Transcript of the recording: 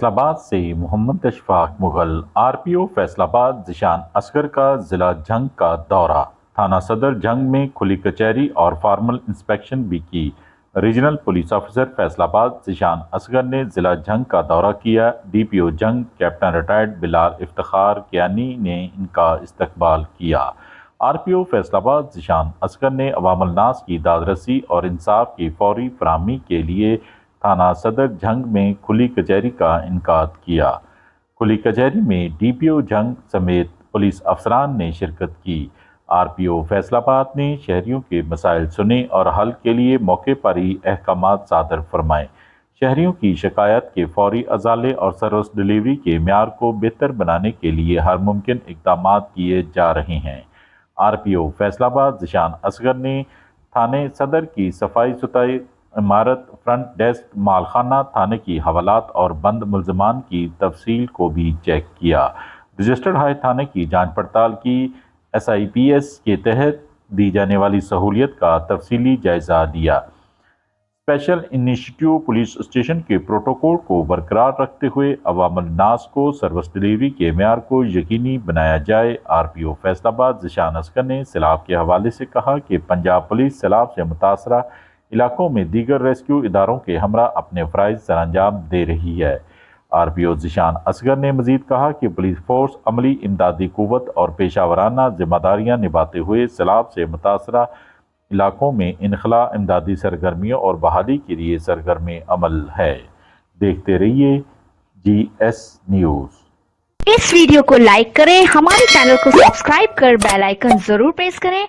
فیصل آباد سے محمد اشفاق مغل RPO فیصل آباد ذیشان اصغر کا ضلع جنگ کا دورہ۔ تھانہ صدر جنگ میں کھلی کچہری اور فارمل انسپیکشن بھی کی۔ ریجنل پولیس آفیسر فیصل آباد ذیشان اصغر نے ضلع جنگ کا دورہ کیا۔ DPO جنگ کیپٹن ریٹائرڈ بلال افتخار کیانی نے ان کا استقبال کیا۔ RPO فیصل آباد ذیشان اصغر نے عوام الناس کی داد رسی اور انصاف کی فوری فراہمی کے لیے تھانہ صدر جنگ میں کھلی کچہری کا انعقاد کیا۔ کھلی کچہری میں DPO جنگ سمیت پولیس افسران نے شرکت کی۔ RPO فیصل آباد نے شہریوں کے مسائل سنے اور حل کے لیے موقع پر ہی احکامات صادر فرمائے۔ شہریوں کی شکایات کے فوری ازالے اور سروس ڈیلیوری کے معیار کو بہتر بنانے کے لیے ہر ممکن اقدامات کیے جا رہے ہیں۔ RPO فیصل آباد ذیشان اصغر نے تھانے صدر کی صفائی ستھرائی، عمارت، فرنٹ ڈیسک، مالخانہ، تھانے کی حوالات اور بند ملزمان کی تفصیل کو بھی چیک کیا۔ رجسٹرڈ ہائی تھانے کی جانچ پڑتال کی۔ SIPS کے تحت دی جانے والی سہولیت کا تفصیلی جائزہ لیا۔ اسپیشل انیشیٹو پولیس اسٹیشن کے پروٹوکول کو برقرار رکھتے ہوئے عوام الناس کو سروس ڈیلیوری کے معیار کو یقینی بنایا جائے۔ RPO فیصل آباد ذیشان اصغر نے سیلاب کے حوالے سے کہا کہ پنجاب پولیس سیلاب سے متاثرہ علاقوں میں دیگر ریسکیو اداروں کے ہمراہ اپنے فرائض سر انجام دے رہی ہے۔ RPO ذیشان اصغر نے مزید کہا کہ پولیس فورس عملی امدادی قوت اور پیشہ ورانہ ذمہ داریاں نبھاتے ہوئے سیلاب سے متاثرہ علاقوں میں انخلاء، امدادی سرگرمیوں اور بحالی کے لیے سرگرم عمل ہے۔ دیکھتے رہیے GS نیوز۔ اس ویڈیو کو لائک کریں، ہمارے چینل کو سبسکرائب کر بیل آئیکن ضرور پریس کریں